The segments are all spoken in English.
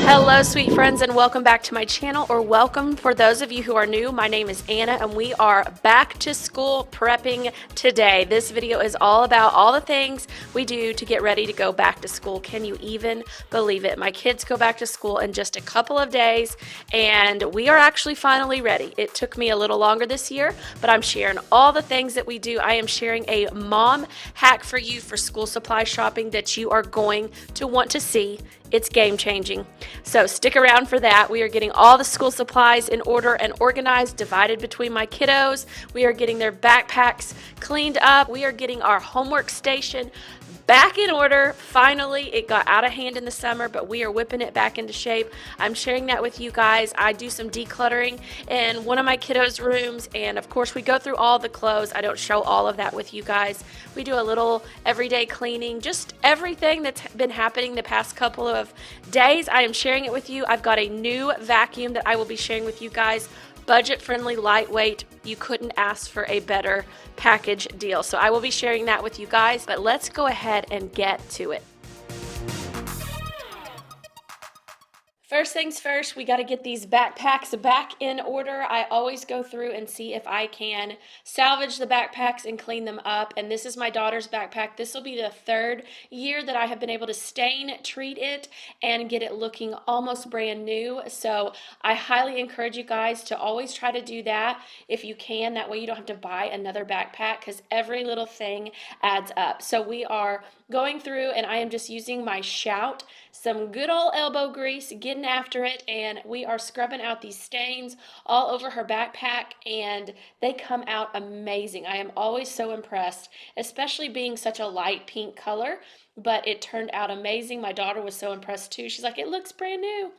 Hello, sweet friends, and welcome back to my channel, or welcome for those of you who are new. My name is Anna, and we are back to school prepping today. This video is all about all the things we do to get ready to go back to school. Can you even believe it? My kids go back to school in just a couple of days, and we are actually finally ready. It took me a little longer this year, but I'm sharing all the things that we do. I am sharing a mom hack for you for school supply shopping that you are going to want to see. It's game changing. So stick around for that. We are getting all the school supplies in order and organized, divided between my kiddos. We are getting their backpacks cleaned up. We are getting our homework station back in order. Finally, it got out of hand in the summer, but we are whipping it back into shape. I'm sharing that with you guys. I do some decluttering in one of my kiddos' rooms, and of course we go through all the clothes. I don't show all of that with you guys. We do a little everyday cleaning, just everything that's been happening the past couple of days. I am sharing it with you. I've got a new vacuum that I will be sharing with you guys. Budget-friendly, lightweight. You couldn't ask for a better package deal. So I will be sharing that with you guys, but let's go ahead and get to it. First things first, we got to get these backpacks back in order. I always go through and see if I can salvage the backpacks and clean them up. And this is my daughter's backpack. This will be the third year that I have been able to stain treat it and get it looking almost brand new. So I highly encourage you guys to always try to do that if you can. That way you don't have to buy another backpack, because every little thing adds up. So we are going through, and I am just using my Shout, some good old elbow grease, getting after it, and we are scrubbing out these stains all over her backpack, and they come out amazing. I am always so impressed, especially being such a light pink color, but it turned out amazing. My daughter was so impressed too. She's like, it looks brand new.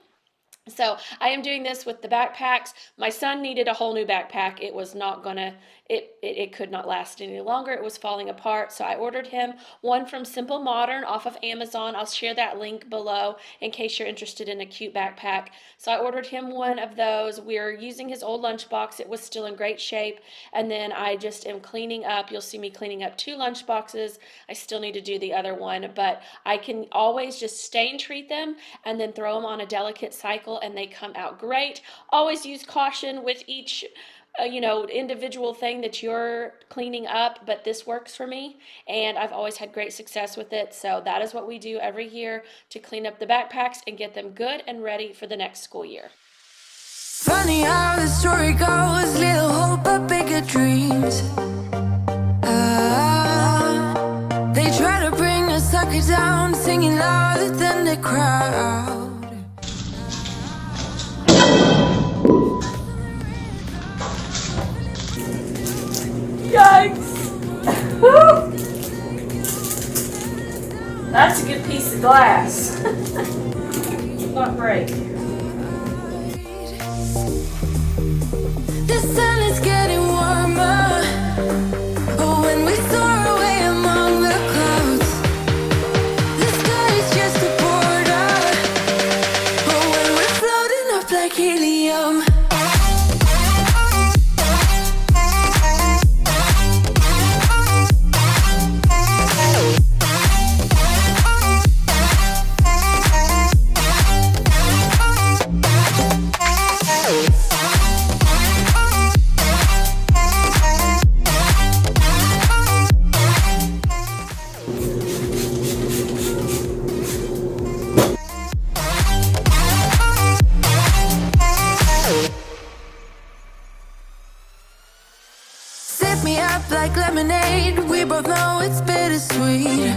So I am doing this with the backpacks. My son needed a whole new backpack. It was not gonna, it could not last any longer. It was falling apart. So I ordered him one from Simple Modern off of Amazon. I'll share that link below in case you're interested in a cute backpack. So I ordered him one of those. We're using his old lunchbox. It was still in great shape. And then I just am cleaning up. You'll see me cleaning up 2 lunchboxes. I still need to do the other one, but I can always just stain treat them and then throw them on a delicate cycle, and they come out great. Always use caution with each individual thing that you're cleaning up, but this works for me, and I've always had great success with it. So that is what we do every year to clean up the backpacks and get them good and ready for the next school year. Funny how the story goes, little hope but bigger dreams. They try to bring a sucker down, singing louder than the crowd. Yikes! That's a good piece of glass. Not break. The sun is getting warmer. Oh, when we soar away among the clouds, the sky is just a border. Oh, when we're floating up like helium. Like lemonade, we both know it's bittersweet.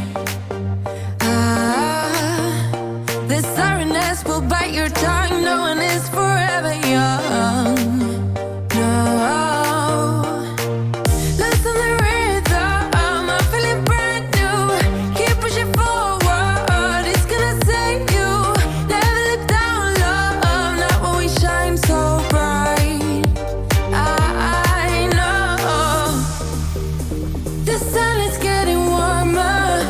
This sorrowness will bite your tongue. No one is forever young. No, listen the rhythm. I'm feeling brand new. Keep pushing forward. It's gonna save you. Never look down, love. Not when we shine so bright. I know. The sun is getting warmer.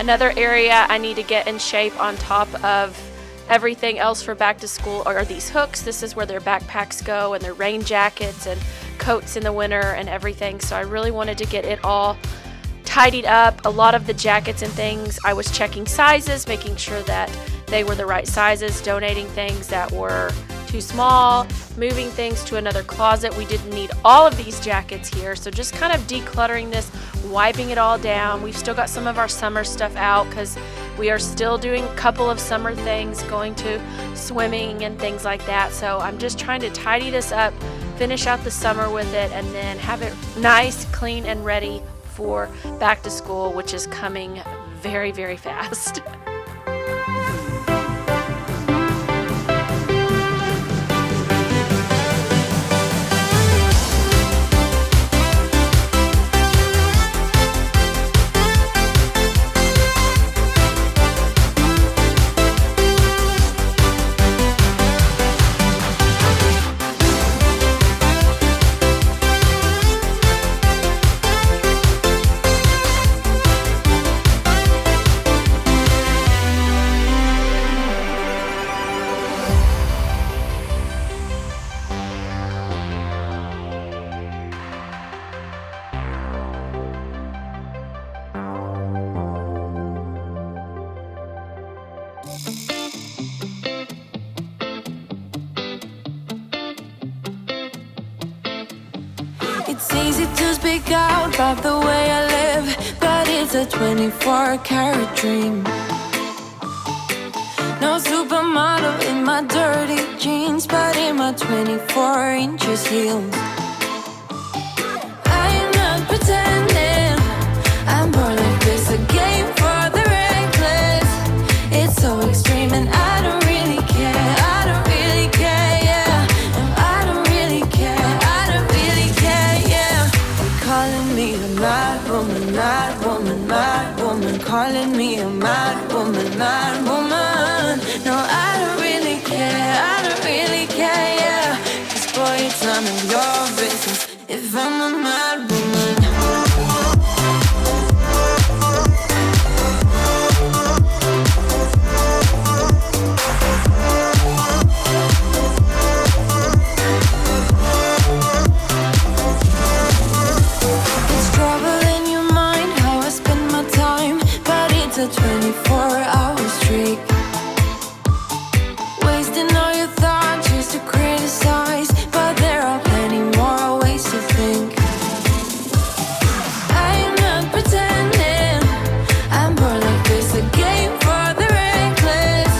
Another area I need to get in shape on top of everything else for back to school are these hooks. This is where their backpacks go, and their rain jackets and coats in the winter and everything. So I really wanted to get it all tidied up. A lot of the jackets and things, I was checking sizes, making sure that they were the right sizes, donating things that were too small, moving things to another closet. We didn't need all of these jackets here, so just kind of decluttering this, wiping it all down. We've still got some of our summer stuff out because we are still doing a couple of summer things, going to swimming and things like that. So I'm just trying to tidy this up, finish out the summer with it, and then have it nice, clean, and ready for back to school, which is coming very, very fast. It's easy to speak out about the way I live, but it's a 24-karat dream. No supermodel in my dirty jeans, but in my 24 inches heels. I am not pretending, I'm born like this, a game for the reckless. It's so extreme and I don't really care, I don't really care, yeah. And I don't really care, I don't really care, yeah. They're calling me a mad woman, mad woman, mad woman. Calling me a mad woman, mad woman. No, I don't really care, I don't really care, yeah. 'Cause boy, it's none of your business if I'm a mad woman. It's trouble in your mind how I spend my time, but it's a 24-hour streak. Wasting all your thoughts just to criticize, but there are plenty more ways to think. I am not pretending, I'm born like this, a game for the reckless.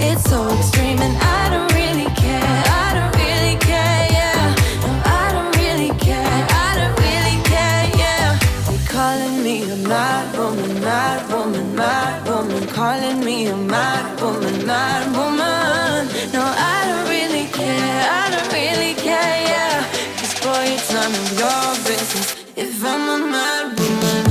It's so extreme and I don't really care, I don't really care, yeah. No, I don't really care, I don't really care, yeah. They're calling me a mad woman, mad woman, mad woman. Calling me a mad woman, mad woman. No, I don't really care, I don't really care, yeah. 'Cause boy, it's none of your business if I'm a mad woman.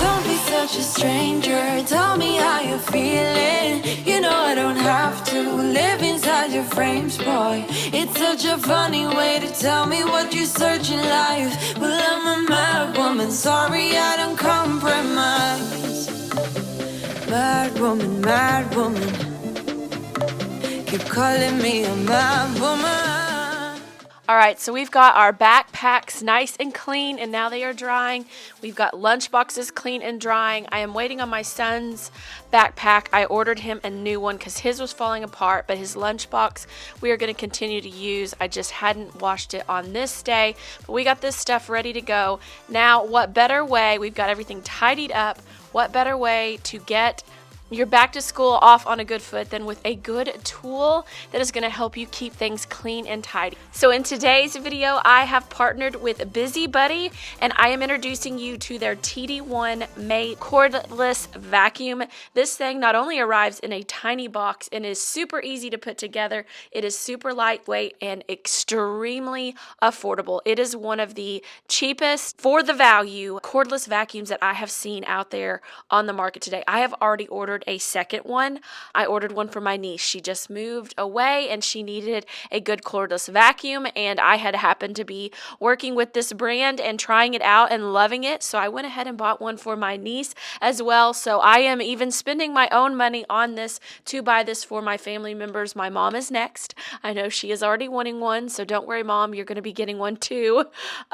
Don't be such a stranger, tell me how you're feeling. You know I don't have to live inside your frames, boy. It's such a funny way to tell me what you search in life. Well, I'm a mad woman, sorry I don't compromise. Mad woman, mad woman. Keep calling me a mad woman. All right, so we've got our backpacks nice and clean, and now they are drying. We've got lunch boxes clean and drying. I am waiting on my son's backpack. I ordered him a new one because his was falling apart, but his lunch box we are going to continue to use. I just hadn't washed it on this day, but we got this stuff ready to go. Now, what better way, we've got everything tidied up, what better way to get your back to school off on a good foot than with a good tool that is going to help you keep things clean and tidy. So in today's video, I have partnered with BusyBudy, and I am introducing you to their TD1 Mate cordless vacuum. This thing not only arrives in a tiny box and is super easy to put together, it is super lightweight and extremely affordable. It is one of the cheapest for the value cordless vacuums that I have seen out there on the market today. I have already ordered a second one. I ordered one for my niece. She just moved away and she needed a good cordless vacuum, and I had happened to be working with this brand and trying it out and loving it, so I went ahead and bought one for my niece as well. So I am even spending my own money on this to buy this for my family members. My mom is next. I know she is already wanting one, so don't worry, Mom, you're going to be getting one too.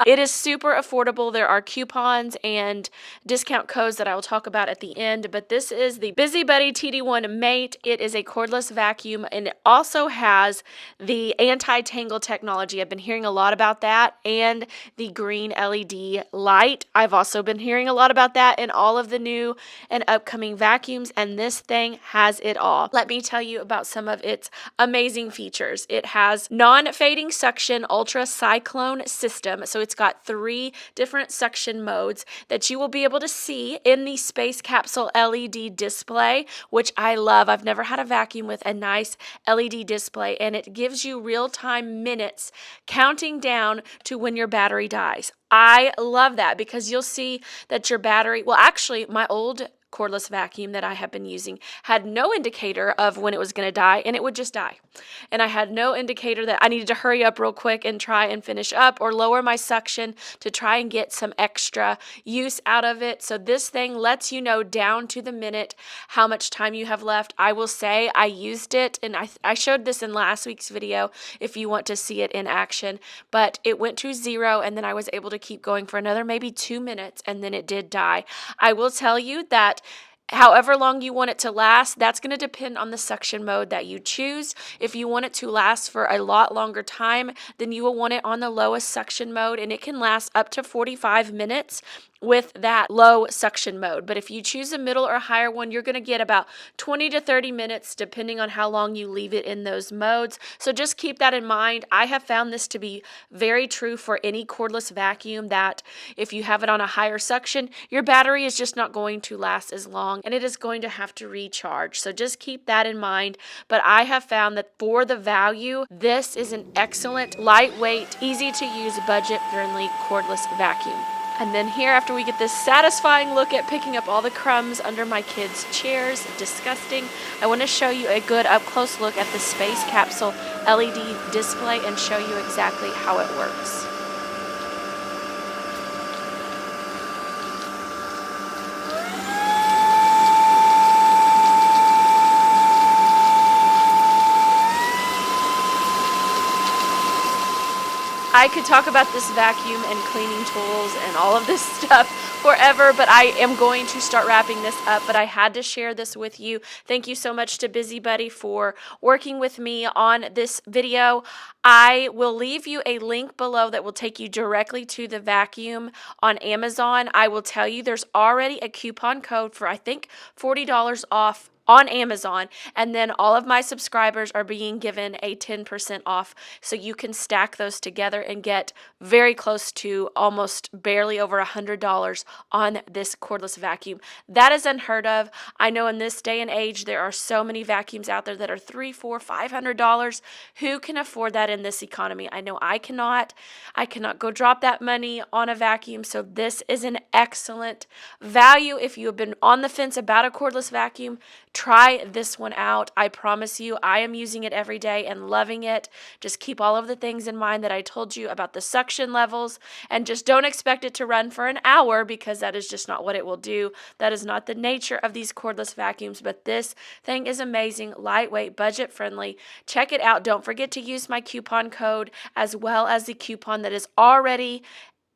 It is super affordable. There are coupons and discount codes that I will talk about at the end, but this is the BusyBudy TD1 Mate. It is a cordless vacuum, and it also has the anti-tangle technology. I've been hearing a lot about that, and the green LED light. I've also been hearing a lot about that in all of the new and upcoming vacuums, and this thing has it all. Let me tell you about some of its amazing features. It has non-fading suction ultra cyclone system, so it's got 3 different suction modes that you will be able to see in the space capsule LED display, which I love. I've never had a vacuum with a nice LED display, and it gives you real-time minutes counting down to when your battery dies. I love that because you'll see that your battery, well, actually, my old cordless vacuum that I have been using had no indicator of when it was going to die, and it would just die. And I had no indicator that I needed to hurry up real quick and try and finish up or lower my suction to try and get some extra use out of it. So this thing lets you know down to the minute how much time you have left. I will say I used it, and I showed this in last week's video if you want to see it in action, but it went to 0, and then I was able to keep going for another maybe 2 minutes, and then it did die. I will tell you that however long you want it to last, that's going to depend on the suction mode that you choose. If you want it to last for a lot longer time, then you will want it on the lowest suction mode, and it can last up to 45 minutes with that low suction mode. But if you choose a middle or higher one, you're going to get about 20 to 30 minutes depending on how long you leave it in those modes. So just keep that in mind. I have found this to be very true for any cordless vacuum, that if you have it on a higher suction, your battery is just not going to last as long, and it is going to have to recharge. So just keep that in mind. But I have found that for the value, this is an excellent, lightweight, easy to use, budget-friendly cordless vacuum. And then here, after we get this satisfying look at picking up all the crumbs under my kids' chairs, disgusting, I want to show you a good up-close look at the space capsule LED display and show you exactly how it works. I could talk about this vacuum and cleaning tools and all of this stuff forever, but I am going to start wrapping this up, but I had to share this with you. Thank you so much to BusyBudy for working with me on this video. I will leave you a link below that will take you directly to the vacuum on Amazon. I will tell you there's already a coupon code for, I think, $40 off on Amazon, and then all of my subscribers are being given a 10% off, so you can stack those together and get very close to almost barely over $100 on this cordless vacuum. That is unheard of. I know in this day and age there are so many vacuums out there that are $300, $400, $500. Who can afford that in this economy? I know I cannot. I cannot go drop that money on a vacuum, so this is an excellent value. If you have been on the fence about a cordless vacuum, try this one out. I promise you, I am using it every day and loving it. Just keep all of the things in mind that I told you about the suction levels, and just don't expect it to run for an hour, because that is just not what it will do. That is not the nature of these cordless vacuums, but this thing is amazing, lightweight, budget friendly. Check it out. Don't forget to use my coupon code as well as the coupon that is already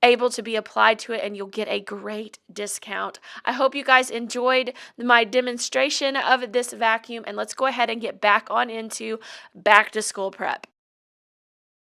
able to be applied to it, and you'll get a great discount. I hope you guys enjoyed my demonstration of this vacuum, and let's go ahead and get back on into back to school prep.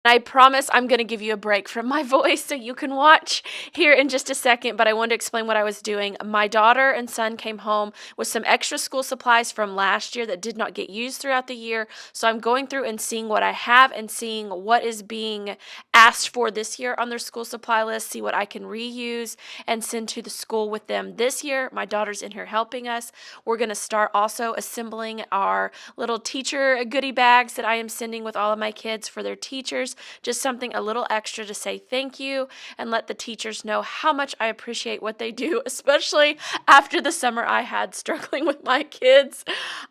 I promise I'm going to give you a break from my voice so you can watch here in just a second, but I wanted to explain what I was doing. My daughter and son came home with some extra school supplies from last year that did not get used throughout the year. So I'm going through and seeing what I have and seeing what is being asked for this year on their school supply list, see what I can reuse and send to the school with them this year. My daughter's in here helping us. We're going to start also assembling our little teacher goodie bags that I am sending with all of my kids for their teachers. Just something a little extra to say thank you and let the teachers know how much I appreciate what they do, especially after the summer I had struggling with my kids.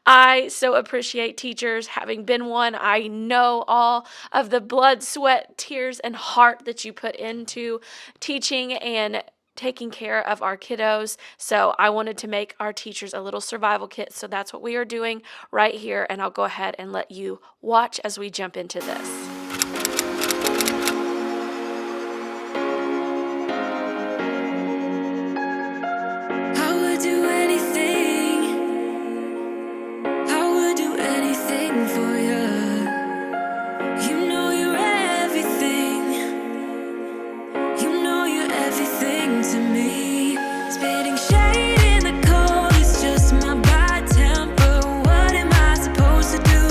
I so appreciate teachers. Having been one, I know all of the blood, sweat, tears, and heart that you put into teaching and taking care of our kiddos. So I wanted to make our teachers a little survival kit. So that's what we are doing right here. And I'll go ahead and let you watch as we jump into this. I would do anything. I would do anything for you. You know you're everything. You know you're everything to me. Spitting shade in the cold is just my bad temper. What am I supposed to do?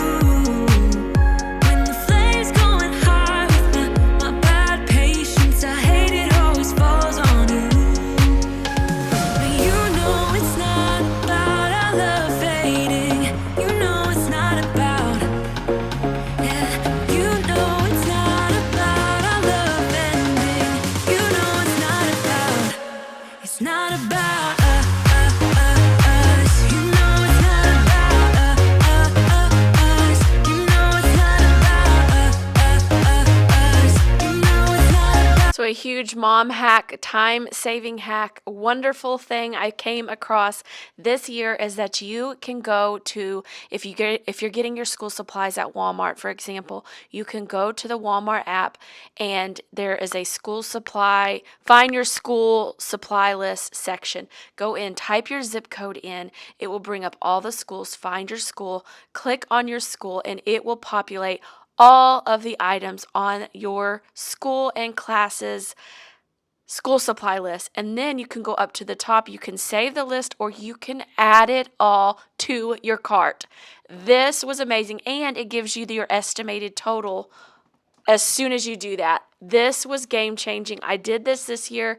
When the flames going high with my bad patience, I hate it always falls on you. But you know it's not about our love fading. You know it's not about, yeah. You know it's not about our love ending. You know it's not about, it's not about us. You know it's not about us. You know it's not about us. You know it's not about. So a huge mom hack, time-saving hack, wonderful thing I came across this year is that you can go to, if you're getting your school supplies at Walmart, for example, you can go to the Walmart app and there is a school supply, find your school supply list section. Go in, type your zip code in. It will bring up all the schools, find your school, click on your school, and it will populate all of the items on your school and classes school supply list. And then you can go up to the top. You can save the list or you can add it all to your cart. This was amazing. And it gives you your estimated total as soon as you do that. This was game changing. I did this year.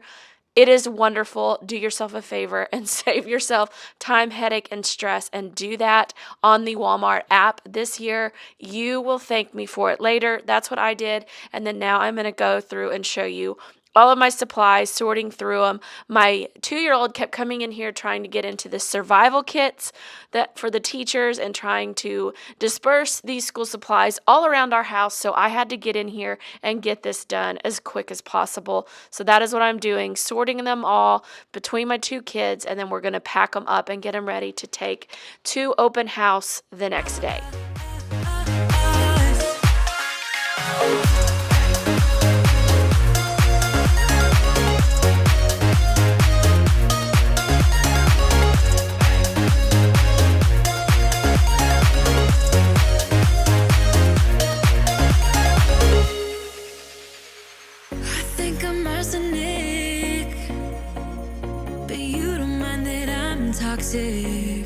It is wonderful. Do yourself a favor and save yourself time, headache, and stress, and do that on the Walmart app this year. You will thank me for it later. That's what I did. And then now I'm going to go through and show you all of my supplies, sorting through them. My 2-year-old kept coming in here trying to get into the survival kits that for the teachers and trying to disperse these school supplies all around our house. So I had to get in here and get this done as quick as possible. So that is what I'm doing, sorting them all between my 2 kids, and then we're going to pack them up and get them ready to take to open house the next day. Toxic.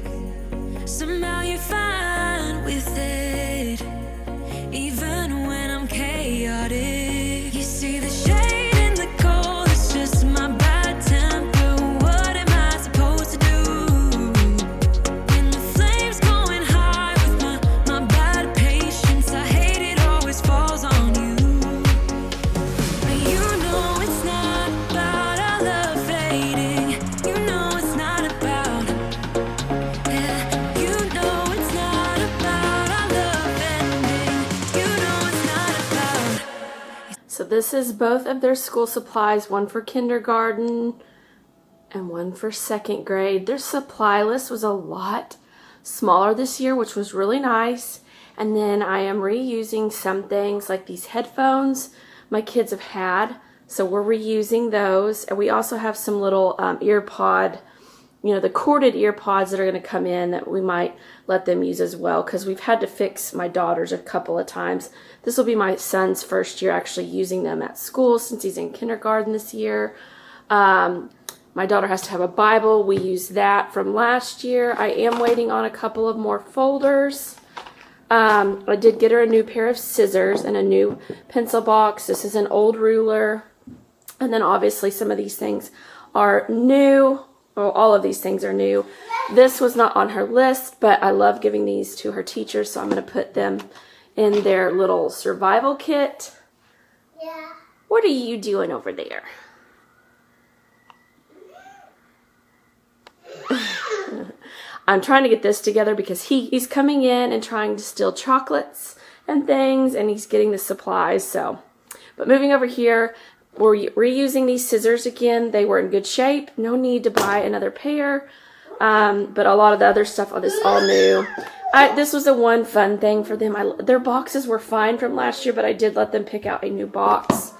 Somehow you're fine with it, even when I'm chaotic. You see the shade in the cold, it's just my bad temper. What am I supposed to do? When the flames going high with my bad patience, I hate it always falls on you. But you know it's not about our love fading. You know it's not about. So this is both of their school supplies, one for kindergarten and one for 2nd grade. Their supply list was a lot smaller this year, which was really nice. And then I am reusing some things like these headphones my kids have had. So we're reusing those. And we also have some little ear pod the corded ear pods that are going to come in that we might let them use as well, because we've had to fix my daughter's a couple of times. This will be my son's first year actually using them at school since he's in kindergarten this year. My daughter has to have a Bible. We used that from last year. I am waiting on a couple of more folders. I did get her a new pair of scissors and a new pencil box. This is an old ruler. And then obviously some of these things are new. Well, all of these things are new. This was not on her list, but I love giving these to her teachers, so I'm going to put them in their little survival kit. Yeah. What are you doing over there? I'm trying to get this together because he's coming in and trying to steal chocolates and things, and he's getting the supplies. So, but moving over here, we're reusing these scissors again. They were in good shape. No need to buy another pair. But a lot of the other stuff is all new. This was a one fun thing for them. Their boxes were fine from last year, but I did let them pick out a new box.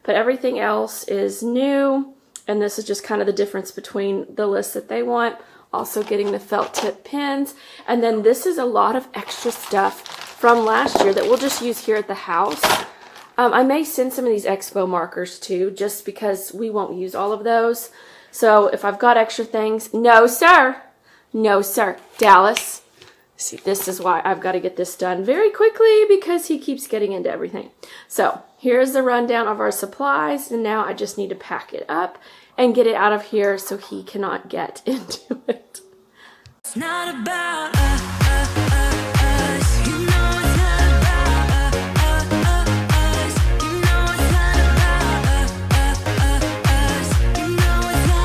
But everything else is new, and this is just kind of the difference between the list that they want. Also getting the felt tip pins. And then this is a lot of extra stuff from last year that we'll just use here at the house. I may send some of these expo markers too, just because we won't use all of those. So if I've got extra things, no sir, no sir, Dallas. See, this is why I've got to get this done very quickly because he keeps getting into everything. So here's the rundown of our supplies, and now I just need to pack it up and get it out of here so he cannot get into it. It's not about us. You know it's not about us. You know it's not about us. You know it's not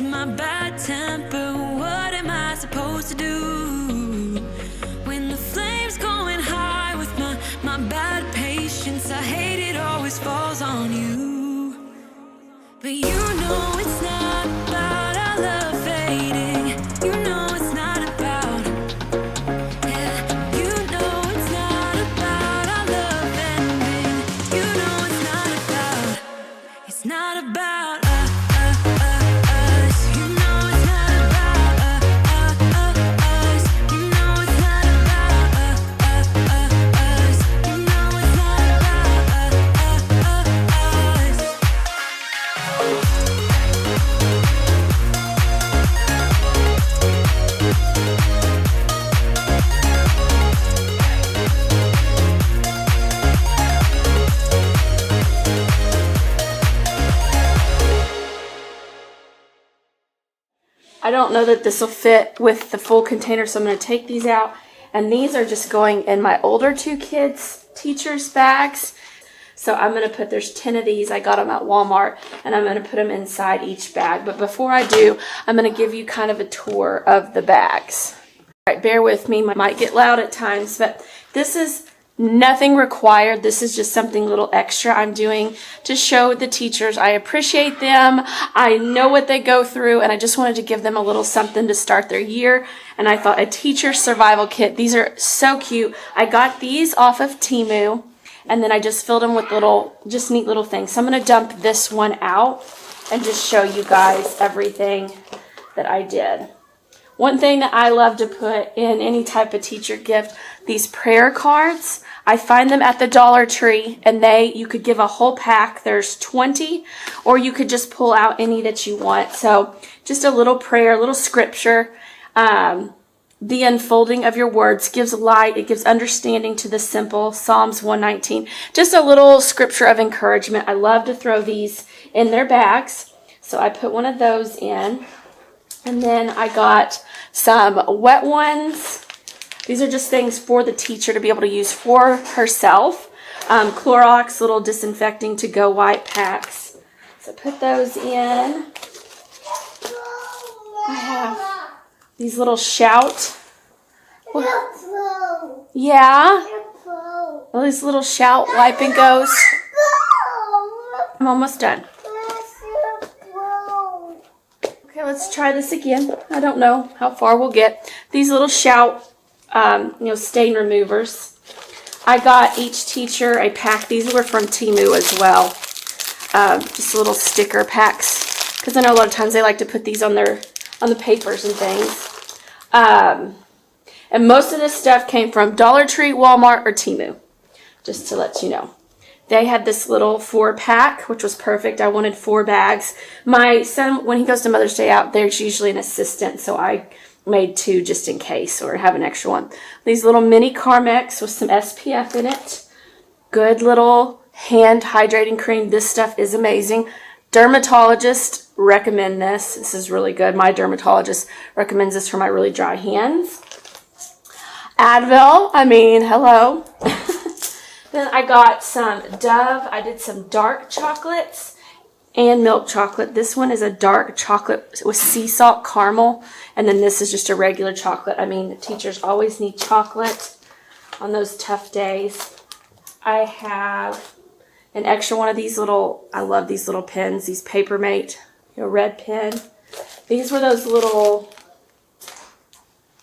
my bad temper. What am I supposed to do when the flame's going high with my bad patience? I hate it always falls on you, but you know it's not about our love fading. You know it's not about, yeah, you know it's not about our love ending. You know it's not about, it's not about us. I don't know that this will fit with the full container, so I'm going to take these out. And these are just going in my older two kids' teachers' bags. So I'm going to put, there's 10 of these. I got them at Walmart, and I'm going to put them inside each bag. But before I do, I'm going to give you kind of a tour of the bags. All right, bear with me. I might get loud at times, but this is nothing required. This is just something a little extra I'm doing to show the teachers I appreciate them. I know what they go through, and I just wanted to give them a little something to start their year. And I thought a teacher survival kit. These are so cute. I got these off of Temu, and then I just filled them with just neat little things. So I'm going to dump this one out and just show you guys everything that I did. One thing that I love to put in any type of teacher gift, these prayer cards. I find them at the Dollar Tree, and you could give a whole pack. There's 20, or you could just pull out any that you want. So just a little prayer, a little scripture. The unfolding of your words gives light. It gives understanding to the simple. Psalms 119. Just a little scripture of encouragement. I love to throw these in their bags. So I put one of those in. And then I got some wet ones. These are just things for the teacher to be able to use for herself. Clorox, little disinfecting to-go wipe packs. So put those in. I have these little shout. Yeah? All these little shout wipe and goes. I'm almost done. Okay, let's try this again. I don't know how far we'll get. These little Shout, stain removers. I got each teacher a pack. These were from Temu as well. Just little sticker packs, because I know a lot of times they like to put these on the papers and things. And most of this stuff came from Dollar Tree, Walmart, or Temu, just to let you know. They had this little 4-pack, which was perfect. I wanted 4 bags. My son, when he goes to Mother's Day out, there's usually an assistant, so I made 2 just in case, or have an extra one. These little mini Carmex with some SPF in it. Good little hand hydrating cream. This stuff is amazing. Dermatologists recommend this. This is really good. My dermatologist recommends this for my really dry hands. Advil, hello. Then I got some Dove. I did some dark chocolates and milk chocolate. This one is a dark chocolate with sea salt caramel. And then this is just a regular chocolate. Teachers always need chocolate on those tough days. I have an extra one of these little, I love these little pens, these Paper Mate, red pen. These were those little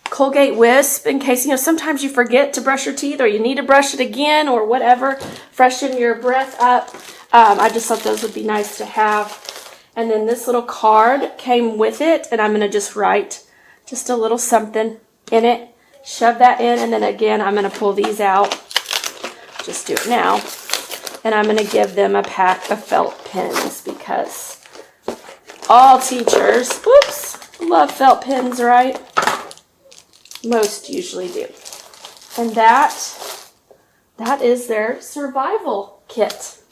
Colgate Wisp, in case, sometimes you forget to brush your teeth or you need to brush it again or whatever. Freshen your breath up. I just thought those would be nice to have. And then this little card came with it, and I'm going to just write just a little something in it. Shove that in, and then again, I'm going to pull these out. Just do it now. And I'm going to give them a pack of felt pens because all teachers, love felt pens, right? Most usually do. And that is their survival kit.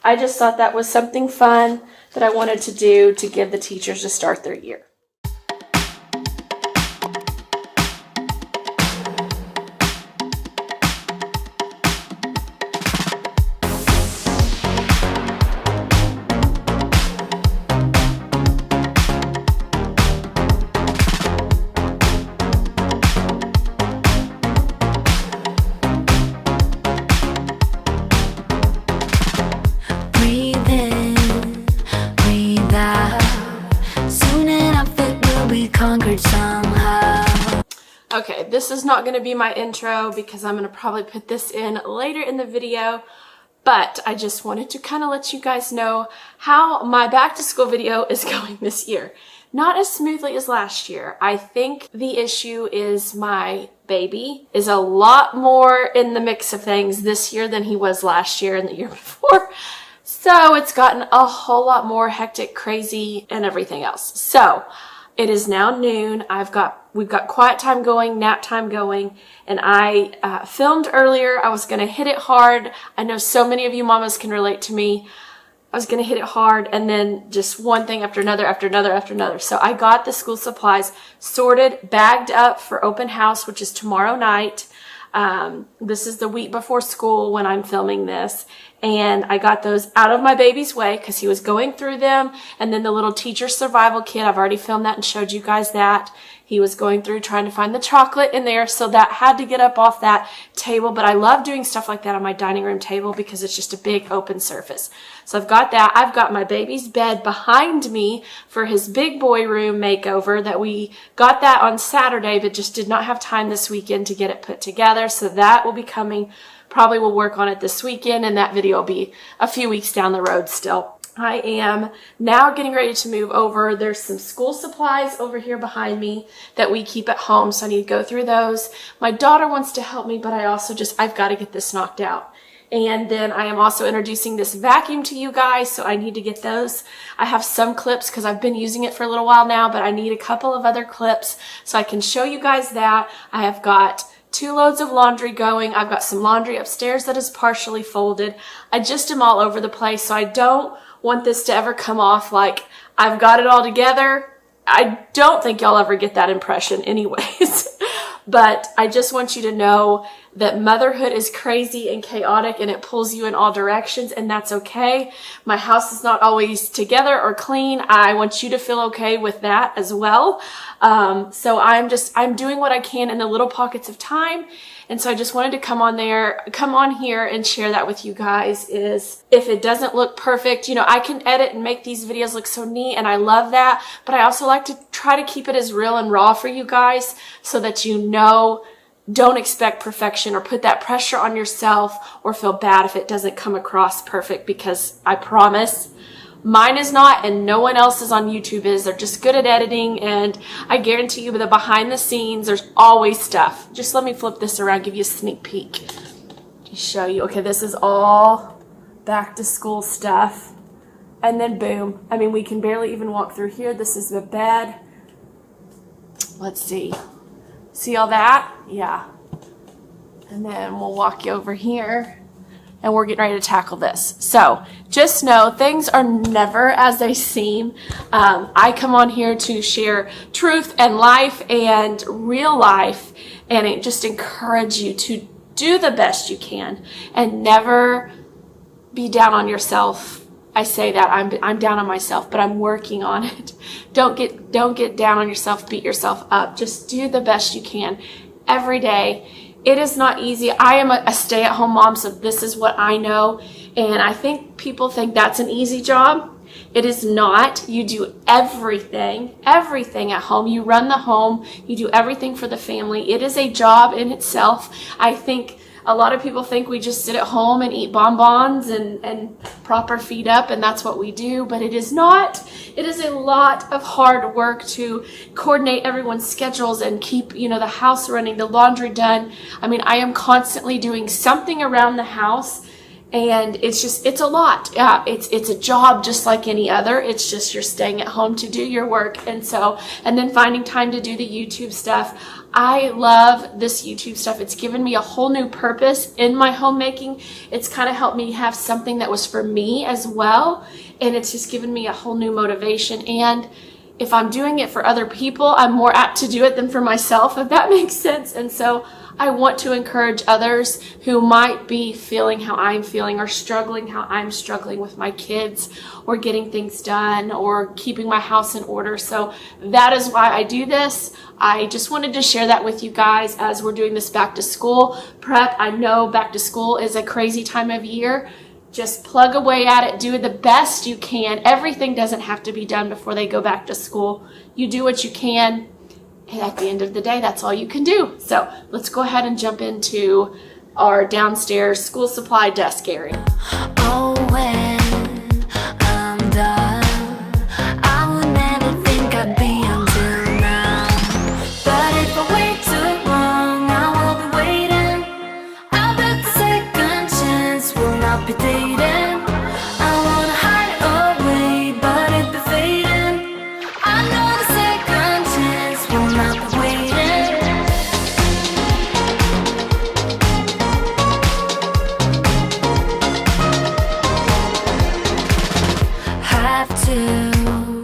I just thought that was something fun that I wanted to do to give the teachers to start their year. Okay, this is not going to be my intro because I'm going to probably put this in later in the video, but I just wanted to kind of let you guys know how my back to school video is going this year. Not as smoothly as last year. I think the issue is my baby is a lot more in the mix of things this year than he was last year and the year before. So it's gotten a whole lot more hectic, crazy, and everything else. So it is now noon. We've got quiet time going, nap time going, and I filmed earlier. I was going to hit it hard. I know so many of you mamas can relate to me. I was going to hit it hard, and then just one thing after another, after another, after another. So I got the school supplies sorted, bagged up for open house, which is tomorrow night. This is the week before school when I'm filming this. And I got those out of my baby's way because he was going through them. And then the little teacher survival kit, I've already filmed that and showed you guys that. He was going through trying to find the chocolate in there, so that had to get up off that table. But I love doing stuff like that on my dining room table because it's just a big open surface. So I've got that. I've got my baby's bed behind me for his big boy room makeover that we got that on Saturday, but just did not have time this weekend to get it put together. So that will be coming. Probably will work on it this weekend, and that video will be a few weeks down the road still. I am now getting ready to move over. There's some school supplies over here behind me that we keep at home, so I need to go through those. My daughter wants to help me, but I've got to get this knocked out. And then I am also introducing this vacuum to you guys, so I need to get those. I have some clips because I've been using it for a little while now, but I need a couple of other clips so I can show you guys that. I have got 2 loads of laundry going. I've got some laundry upstairs that is partially folded. I just am all over the place, so I don't want this to ever come off like I've got it all together. I don't think y'all ever get that impression anyways. But I just want you to know that motherhood is crazy and chaotic and it pulls you in all directions, and that's okay. My house is not always together or clean. I want you to feel okay with that as well. So I'm doing what I can in the little pockets of time. And so I just wanted to come on here and share that with you guys. Is if it doesn't look perfect, I can edit and make these videos look so neat, and I love that. But I also like to try to keep it as real and raw for you guys so that don't expect perfection or put that pressure on yourself or feel bad if it doesn't come across perfect, because I promise mine is not, and no one else's on YouTube is. They're just good at editing, and I guarantee you, the behind the scenes, there's always stuff. Just let me flip this around, give you a sneak peek. Just show you. Okay, this is all back to school stuff. And then boom. I mean, we can barely even walk through here. This is the bed. Let's see. See all that? Yeah. And then we'll walk you over here, and we're getting ready to tackle this. So just know things are never as they seem. I come on here to share truth and life and real life, and just encourage you to do the best you can and never be down on yourself. I say that I'm down on myself, but I'm working on it. Don't get down on yourself, beat yourself up. Just do the best you can every day. It is not easy. I am a stay-at-home mom, so this is what I know. And I think people think that's an easy job. It is not. You do everything at home. You run the home. You do everything for the family. It is a job in itself. I think a lot of people think we just sit at home and eat bonbons and prop our feet up, and that's what we do, but it is not. It is a lot of hard work to coordinate everyone's schedules and keep, the house running, the laundry done. I mean, I am constantly doing something around the house, and it's a lot. Yeah, it's a job just like any other. It's just you're staying at home to do your work, and then finding time to do the YouTube stuff. I love this YouTube stuff. It's given me a whole new purpose in my homemaking. It's kind of helped me have something that was for me as well. And it's just given me a whole new motivation. And if I'm doing it for other people, I'm more apt to do it than for myself, if that makes sense. And so I want to encourage others who might be feeling how I'm feeling or struggling how I'm struggling with my kids or getting things done or keeping my house in order. So that is why I do this. I just wanted to share that with you guys as we're doing this back to school prep. I know back to school is a crazy time of year. Just plug away at it. Do the best you can. Everything doesn't have to be done before they go back to school. You do what you can. And at the end of the day, that's all you can do. So let's go ahead and jump into our downstairs school supply desk area. Oh, when I'm done, I would never think I'd be until now. But if I wait too long, I will be waiting. I bet the second chance will not be dating. I wanna hide away, but it be fading. I know the second chance will not be waiting. Have to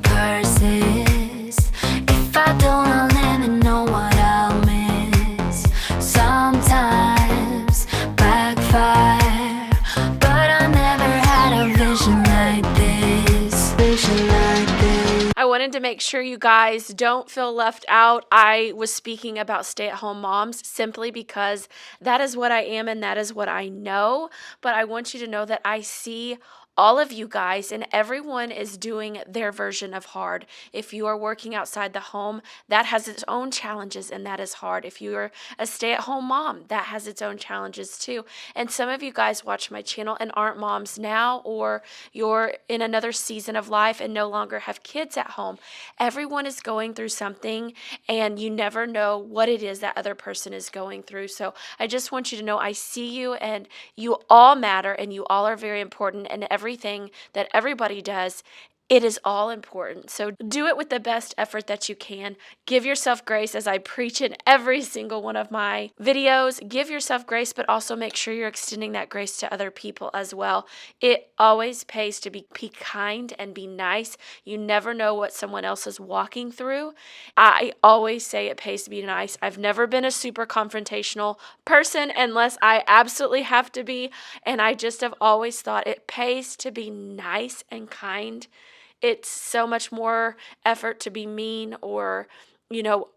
persist. If I don't, I'll never know what I'll miss. Sometimes backfire, but I never had a vision like this. Vision like this. I wanted to make sure you guys don't feel left out. I was speaking about stay-at-home moms simply because that is what I am and that is what I know. But I want you to know that I see all of you guys, and everyone is doing their version of hard. If you are working outside the home, that has its own challenges, and that is hard. If you are a stay-at-home mom, that has its own challenges too. And some of you guys watch my channel and aren't moms now, or you're in another season of life and no longer have kids at home. Everyone is going through something, and you never know what it is that other person is going through. So I just want you to know I see you, and you all matter, and you all are very important, and everything that everybody does It is all important. So do it with the best effort that you can. Give yourself grace, as I preach in every single one of my videos. Give yourself grace, but also make sure you're extending that grace to other people as well. It always pays to be kind and be nice. You never know what someone else is walking through. I always say it pays to be nice. I've never been a super confrontational person unless I absolutely have to be. And I just have always thought it pays to be nice and kind. It's so much more effort to be mean or,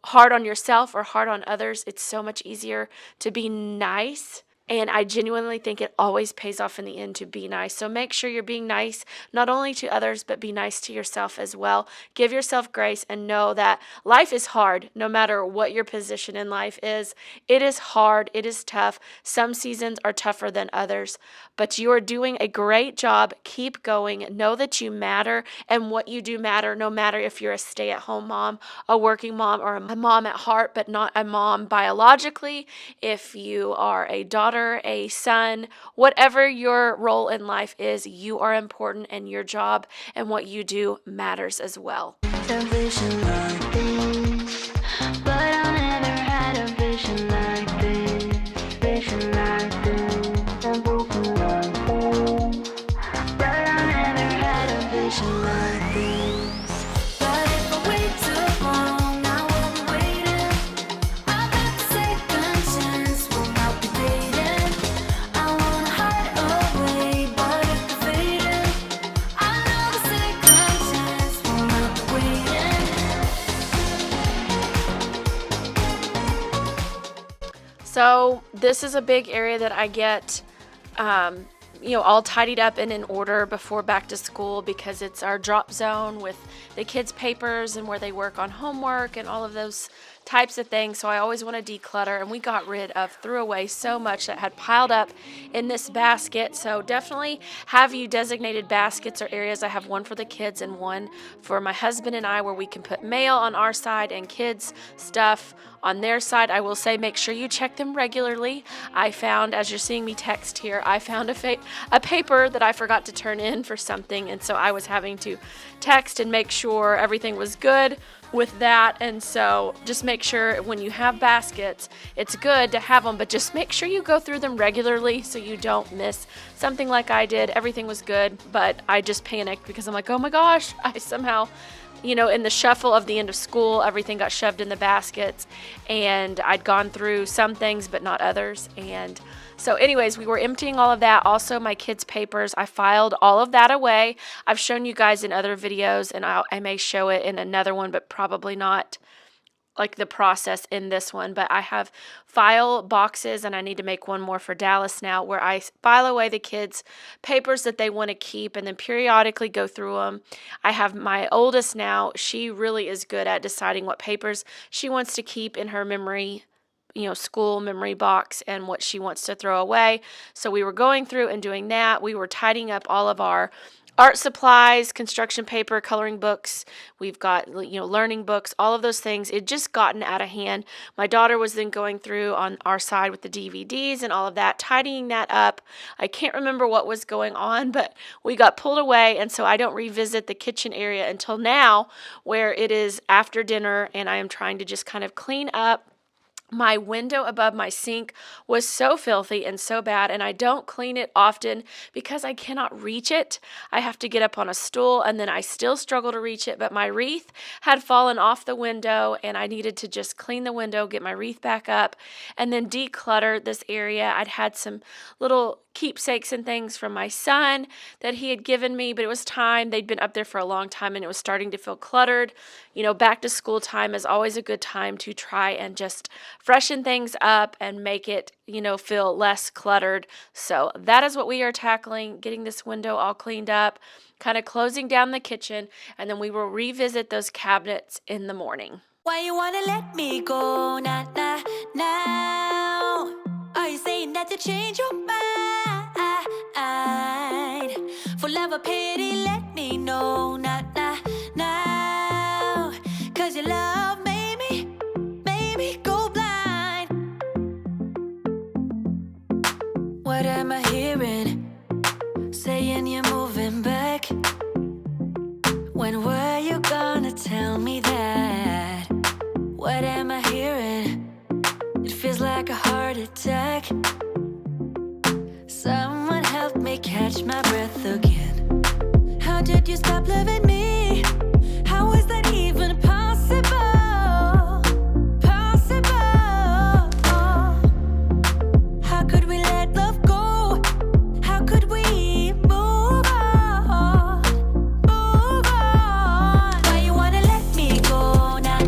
hard on yourself or hard on others. It's so much easier to be nice. And I genuinely think it always pays off in the end to be nice. So make sure you're being nice, not only to others, but be nice to yourself as well. Give yourself grace and know that life is hard, no matter what your position in life is. It is hard. It is tough. Some seasons are tougher than others, but you are doing a great job. Keep going. Know that you matter and what you do matter, no matter if you're a stay-at-home mom, a working mom, or a mom at heart, but not a mom biologically. If you are a daughter, a son, whatever your role in life is, you are important and your job and what you do matters as well. A vision like this, but I never had a vision like this. Vision like this, I'm broken like this, but I never had a vision like this. But if I wait too long, I won't be waiting. I got the second chance, will not be dating. I wanna hide away, but if you're fading, I know the second chance will not be waiting. So this is a big area that I get, all tidied up and in order before back to school, because it's our drop zone with the kids' papers and where they work on homework and all of those types of things. So I always want to declutter, and we threw away so much that had piled up in this basket. So definitely have you designated baskets or areas. I have one for the kids and one for my husband and I, where we can put mail on our side and kids stuff on their side. I will say, make sure you check them regularly. I found, as you're seeing me text here, I found a paper that I forgot to turn in for something, and so I was having to text and make sure everything was good with that. And so just make sure when you have baskets, it's good to have them, but just make sure you go through them regularly so you don't miss something like I did. Everything was good, but I just panicked because I'm like, oh my gosh, I somehow, in the shuffle of the end of school, everything got shoved in the baskets, and I'd gone through some things but not others. And so anyways, we were emptying all of that. Also, my kids' papers, I filed all of that away. I've shown you guys in other videos, and I may show it in another one, but probably not like the process in this one. But I have file boxes, and I need to make one more for Dallas now, where I file away the kids' papers that they want to keep and then periodically go through them. I have my oldest now. She really is good at deciding what papers she wants to keep in her memory, school memory box, and what she wants to throw away. So we were going through and doing that. We were tidying up all of our art supplies, construction paper, coloring books. We've got, learning books, all of those things. It just gotten out of hand. My daughter was then going through on our side with the DVDs and all of that, tidying that up. I can't remember what was going on, but we got pulled away, and so I don't revisit the kitchen area until now, where it is after dinner, and I am trying to just kind of clean up. My window above my sink was so filthy and so bad, and I don't clean it often because I cannot reach it. I have to get up on a stool, and then I still struggle to reach it, but my wreath had fallen off the window, and I needed to just clean the window, get my wreath back up, and then declutter this area. I'd had some little keepsakes and things from my son that he had given me, but it was time. They'd been up there for a long time, and it was starting to feel cluttered. Back to school time is always a good time to try and just freshen things up and make it, feel less cluttered. So that is what we are tackling, getting this window all cleaned up, kind of closing down the kitchen, and then we will revisit those cabinets in the morning. Why you wanna let me go now? Are you saying that to change your mind? For love or pity, let me know now. Cause your love made me go blind. What am I hearing? Saying you're moving back. catch my breath again. How did you stop loving me? How is that even possible? How could we let love go? How could we move on? Move on. Why you wanna let me go now?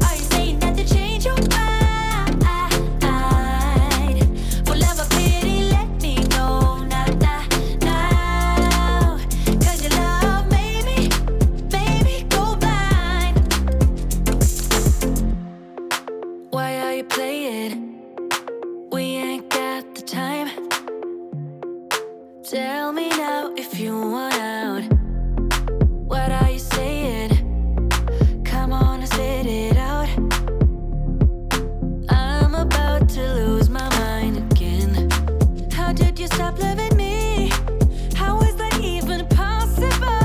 Are you saying that to change your mind? For love or pity, let me know now. 'Cause your love made me go blind. Why are you playing? We ain't got the time. Tell me now if you want out. What are you saying? Come on and spit it out. I'm about to lose my mind again. How did you stop loving me? How is that even possible?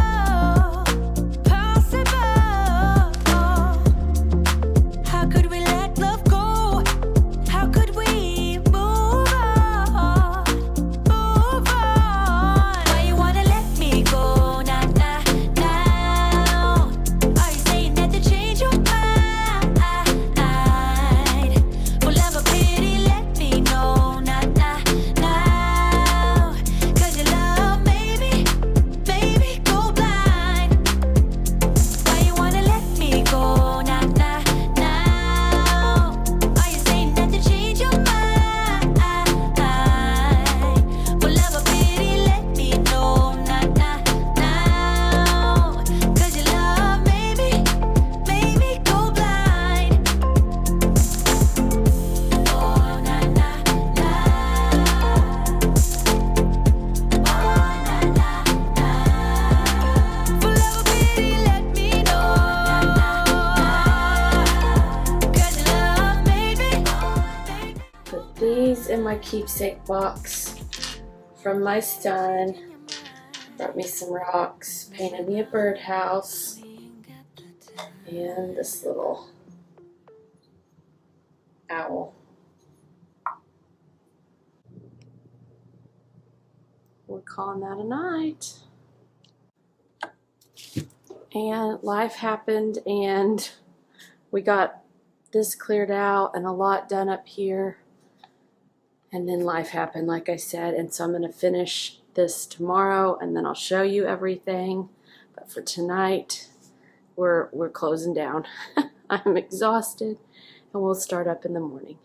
How could we let love go? How could we move on? Move on. Why you wanna let me go now? Are you saying that to change your mind? For love or pity, let me know now. 'Cause your love made me go blind. Why you wanna let me go now? Are you saying that to change your mind? For love or pity, let me know now. 'Cause your love made me go blind. Oh, na na na. Oh, na na na. For love or pity, let me know. 'Cause your love made me. Put these in my keepsake box from my son. Brought me some rocks, painted me a birdhouse, and this little owl. We're calling that a night. And life happened, and we got this cleared out and a lot done up here. And then life happened, like I said, and so I'm going to finish this tomorrow, and then I'll show you everything. But for tonight, we're closing down. I'm exhausted, and we'll start up in the morning.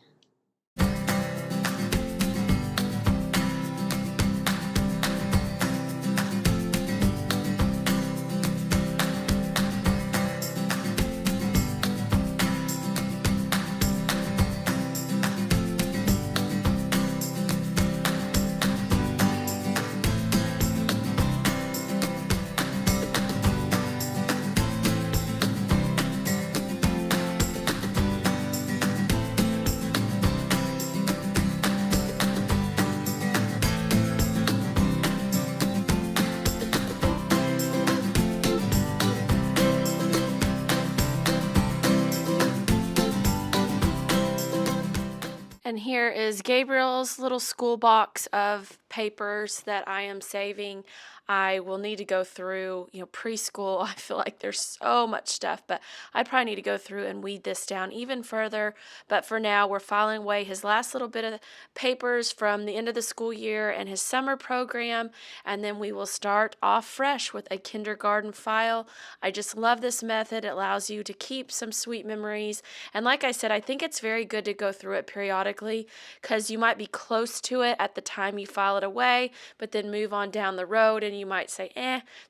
And here is Gabriel's little school box of papers that I am saving. I will need to go through, preschool. I feel like there's so much stuff, but I probably need to go through and weed this down even further. But for now, we're filing away his last little bit of papers from the end of the school year and his summer program, and then we will start off fresh with a kindergarten file. I just love this method. It allows you to keep some sweet memories. And like I said, I think it's very good to go through it periodically because you might be close to it at the time you file it away, but then move on down the road and you might say,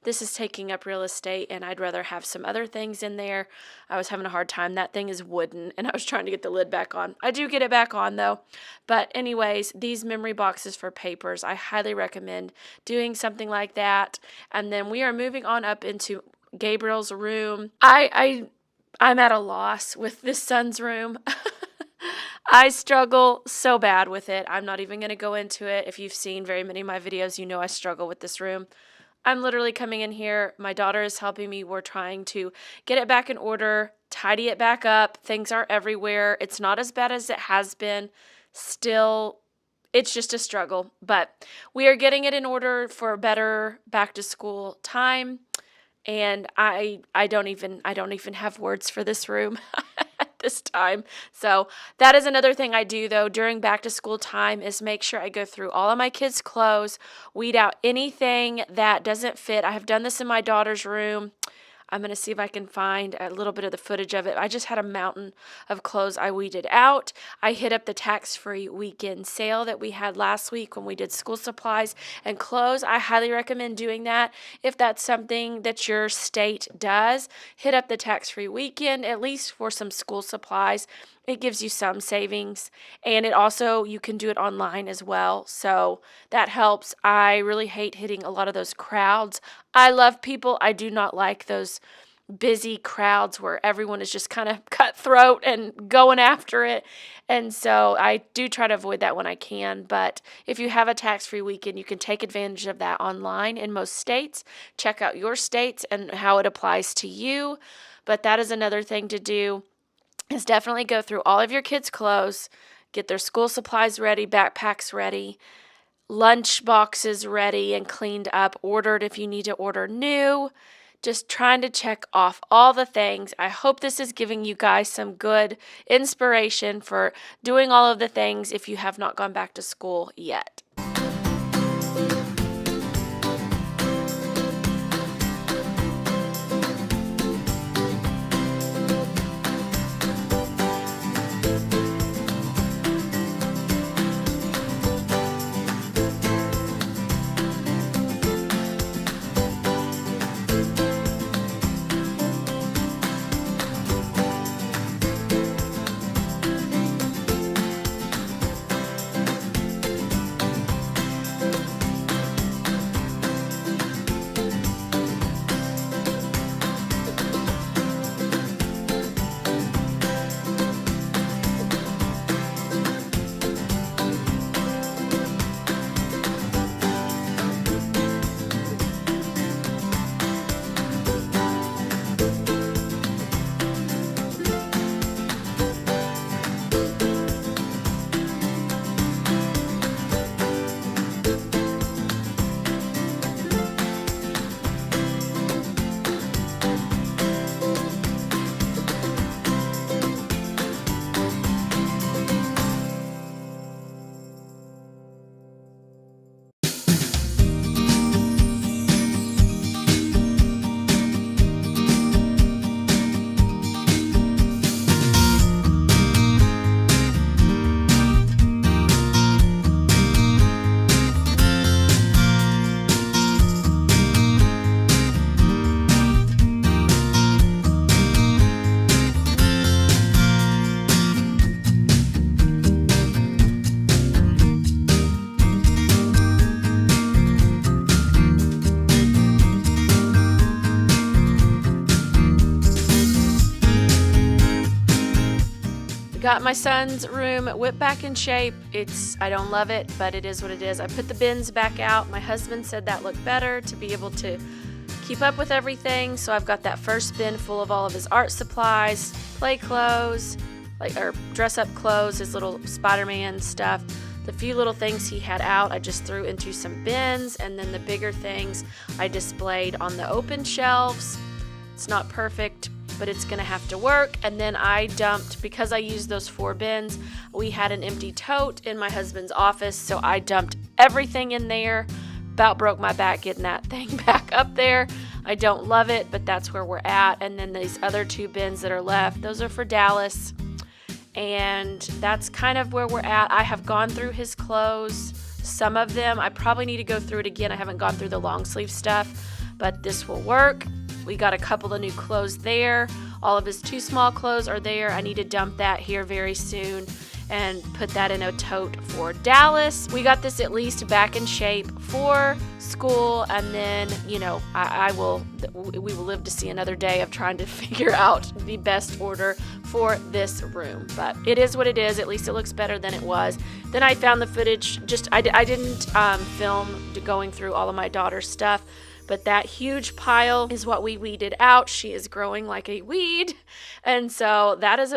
this is taking up real estate and I'd rather have some other things in there. I was having a hard time. That thing is wooden and I was trying to get the lid back on. I do get it back on though. But anyways, these memory boxes for papers, I highly recommend doing something like that. And then we are moving on up into Gabriel's room. I'm at a loss with this son's room. I struggle so bad with it. I'm not even going to go into it. If you've seen very many of my videos, you know I struggle with this room. I'm literally coming in here. My daughter is helping me. We're trying to get it back in order, tidy it back up. Things are everywhere. It's not as bad as it has been. Still, it's just a struggle, but we are getting it in order for a better back to school time. And I don't even have words for this room at this time. So that is another thing I do though during back to school time, is make sure I go through all of my kids' clothes, weed out anything that doesn't fit. I have done this in my daughter's room. I'm going to see if I can find a little bit of the footage of it. I just had a mountain of clothes I weeded out. I hit up the tax-free weekend sale that we had last week when we did school supplies and clothes. I highly recommend doing that. If that's something that your state does, hit up the tax-free weekend, at least for some school supplies. It gives you some savings, and it also, you can do it online as well, so that helps. I really hate hitting a lot of those crowds. I love people. I do not like those busy crowds where everyone is just kind of cutthroat and going after it, and so I do try to avoid that when I can. But if you have a tax-free weekend, you can take advantage of that online in most states. Check out your states and how it applies to you, but that is another thing to do, is definitely go through all of your kids' clothes, get their school supplies ready, backpacks ready, lunch boxes ready and cleaned up, ordered if you need to order new. Just trying to check off all the things. I hope this is giving you guys some good inspiration for doing all of the things if you have not gone back to school yet. Got my son's room whipped back in shape. I don't love it, but it is what it is. I put the bins back out. My husband said that looked better to be able to keep up with everything. So I've got that first bin full of all of his art supplies, play clothes, or dress up clothes, his little Spider-Man stuff. The few little things he had out, I just threw into some bins, and then the bigger things I displayed on the open shelves. It's not perfect, but it's gonna have to work. And then I dumped, because I used those 4 bins, we had an empty tote in my husband's office, so I dumped everything in there. About broke my back getting that thing back up there. I don't love it, but that's where we're at. And then these other 2 bins that are left, those are for Dallas, and that's kind of where we're at. I have gone through his clothes, some of them. I probably need to go through it again. I haven't gone through the long sleeve stuff, but this will work. We got a couple of new clothes there. All of his too small clothes are there. I need to dump that here very soon and put that in a tote for Dallas. We got this at least back in shape for school, and then, you know, we will live to see another day of trying to figure out the best order for this room. But it is what it is. At least it looks better than it was. Then I found the footage. I didn't film going through all of my daughter's stuff, but that huge pile is what we weeded out. She is growing like a weed, and so that is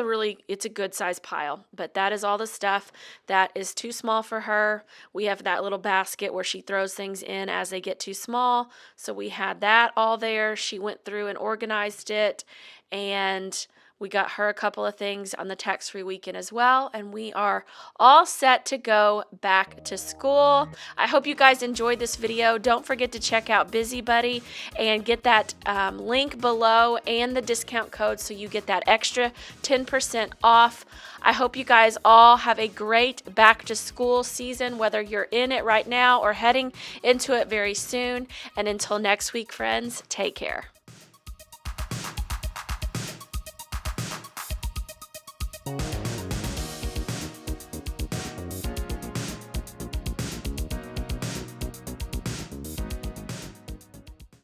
it's a good size pile, but that is all the stuff that is too small for her. We have that little basket where she throws things in as they get too small, so we had that all there. She went through and organized it, and we got her a couple of things on the tax-free weekend as well, and we are all set to go back to school. I hope you guys enjoyed this video. Don't forget to check out BusyBudy and get that link below and the discount code so you get that extra 10% off. I hope you guys all have a great back to school season, whether you're in it right now or heading into it very soon. And until next week, friends, take care.